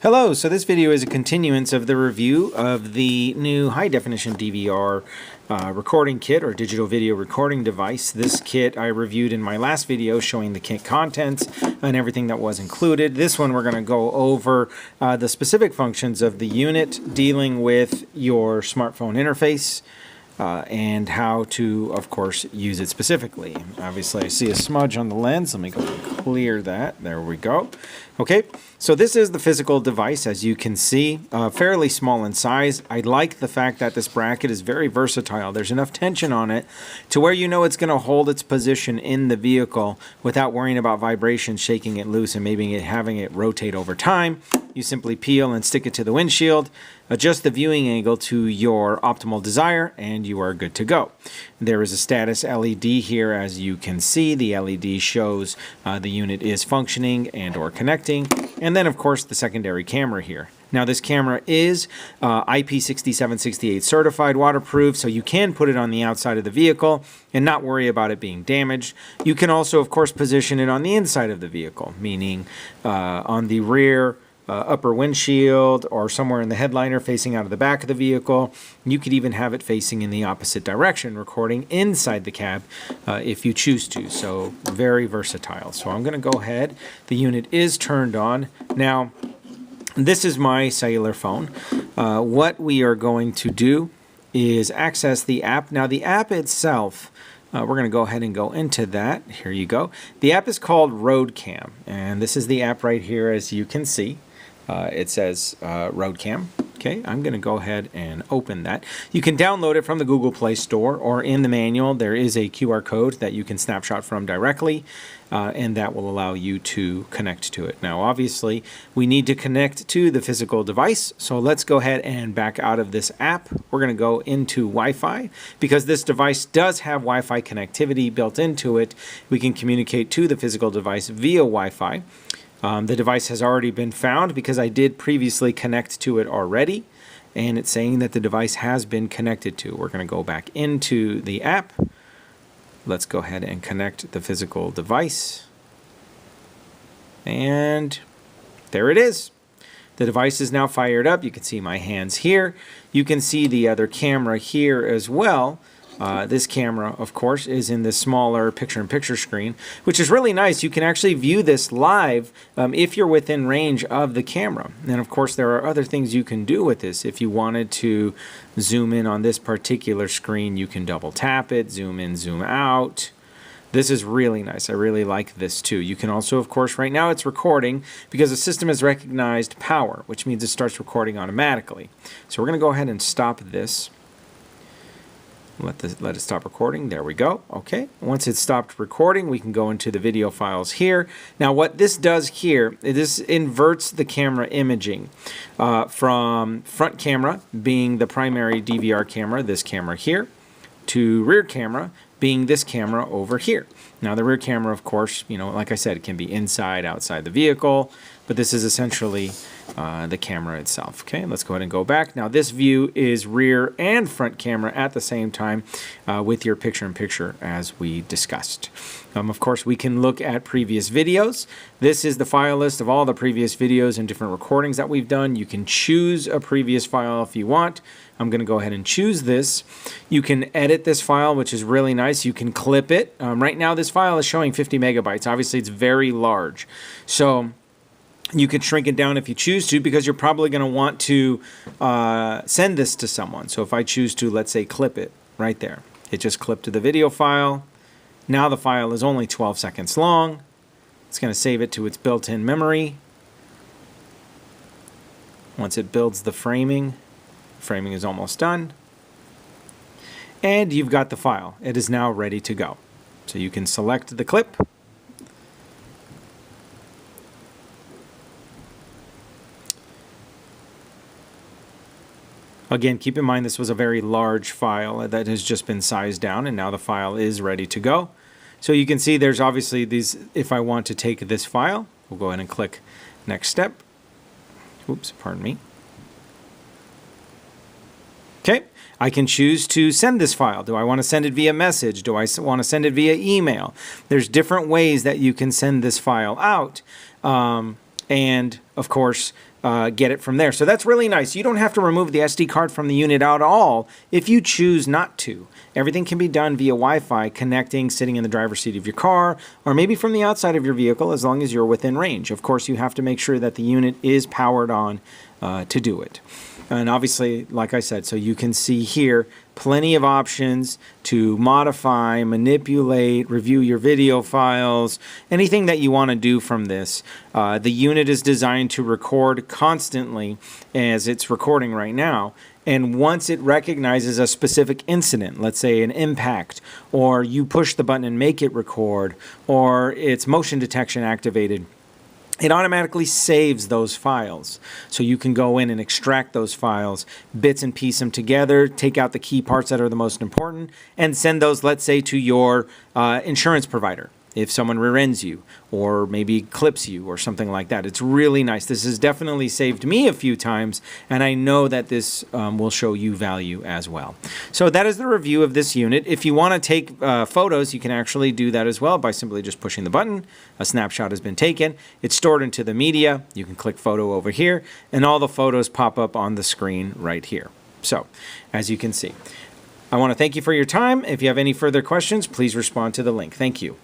Hello, so this video is a continuance of the review of the new high-definition DVR recording kit or digital video recording device. This kit I reviewed in my last video showing the kit contents and everything that was included. This one we're going to go over the specific functions of the unit dealing with your smartphone interface and how to, of course, use it specifically. Obviously, I see a smudge on the lens. Let me go and clear that. There we go. Okay, so this is the physical device, as you can see, fairly small in size. I like the fact that this bracket is very versatile. There's enough tension on it to where you know it's going to hold its position in the vehicle without worrying about vibration, shaking it loose, and maybe having it rotate over time. You simply peel and stick it to the windshield, adjust the viewing angle to your optimal desire, and you are good to go. There is a status LED here, as you can see. The LED shows the unit is functioning and or connecting. And then, of course, the secondary camera here. Now, this camera is IP6768 certified waterproof, so you can put it on the outside of the vehicle and not worry about it being damaged. You can also, of course, position it on the inside of the vehicle, meaning on the rear upper windshield or somewhere in the headliner facing out of the back of the vehicle. You could even have it facing in the opposite direction, recording inside the cab if you choose to. So very versatile. So I'm going to go ahead. The unit is turned on. Now, this is my cellular phone. What we are going to do is access the app. Now, the app itself, we're going to go ahead and go into that. Here you go. The app is called RoadCam, and this is the app right here, as you can see. It says RoadCam. Okay, I'm going to go ahead and open that. You can download it from the Google Play Store, or in the manual there is a QR code that you can snapshot from directly, and that will allow you to connect to it. Now, obviously, we need to connect to the physical device, so let's go ahead and back out of this app. We're going to go into Wi-Fi. Because this device does have Wi-Fi connectivity built into it, we can communicate to the physical device via Wi-Fi. The device has already been found because I did previously connect to it already, and it's saying that the device has been connected to. We're going to go back into the app. Let's go ahead and connect the physical device. And there it is. The device is now fired up. You can see my hands here. You can see the other camera here as well. This camera, of course, is in the smaller picture-in-picture screen, which is really nice. You can actually view this live if you're within range of the camera. And, of course, there are other things you can do with this. If you wanted to zoom in on this particular screen, you can double tap it, zoom in, zoom out. This is really nice. I really like this too. You can also, of course, right now it's recording because the system has recognized power, which means it starts recording automatically. So we're going to go ahead and stop this. Let it stop recording. There we go. Okay. Once it's stopped recording, we can go into the video files here. Now, what this does here, this inverts the camera imaging from front camera being the primary DVR camera, this camera here, to rear camera being this camera over here. Now, the rear camera, of course, you know, like I said, it can be inside, outside the vehicle, but this is essentially the camera itself. Okay, let's go ahead and go back. Now, this view is rear and front camera at the same time with your picture-in-picture as we discussed. Of course, we can look at previous videos. This is the file list of all the previous videos and different recordings that we've done. You can choose a previous file if you want. I'm going to go ahead and choose this. You can edit this file, which is really nice. You can clip it. Right now, this file is showing 50 megabytes. Obviously, it's very large. So you could shrink it down if you choose to, because you're probably going to want to send this to someone. So if I choose to, let's say, clip it right there. It just clipped to the video file. Now the file is only 12 seconds long. It's going to save it to its built-in memory. Once it builds the framing is almost done. And you've got the file. It is now ready to go. So you can select the clip. Again, keep in mind this was a very large file that has just been sized down, and now the file is ready to go. So you can see there's obviously these, if I want to take this file, we'll go ahead and click next step. Oops, pardon me. Okay, I can choose to send this file. Do I want to send it via message? Do I want to send it via email? There's different ways that you can send this file out. and of course get it from there. So that's really nice. You don't have to remove the SD card from the unit at all if you choose not to. Everything can be done via Wi-Fi, connecting, sitting in the driver's seat of your car, or maybe from the outside of your vehicle, as long as you're within range. Of course, you have to make sure that the unit is powered on to do it. And obviously, like I said, so you can see here plenty of options to modify, manipulate, review your video files, anything that you want to do from this. The unit is designed to record constantly as it's recording right now. And once it recognizes a specific incident, let's say an impact, or you push the button and make it record, or it's motion detection activated, it automatically saves those files. So you can go in and extract those files, bits and piece them together, take out the key parts that are the most important, and send those, let's say, to your insurance provider if someone rear-ends you or maybe clips you or something like that. It's really nice. This has definitely saved me a few times, and I know that this will show you value as well. So that is the review of this unit. If you want to take photos, you can actually do that as well by simply just pushing the button. A snapshot has been taken. It's stored into the media. You can click photo over here, and all the photos pop up on the screen right here. So, as you can see, I want to thank you for your time. If you have any further questions, please respond to the link. Thank you.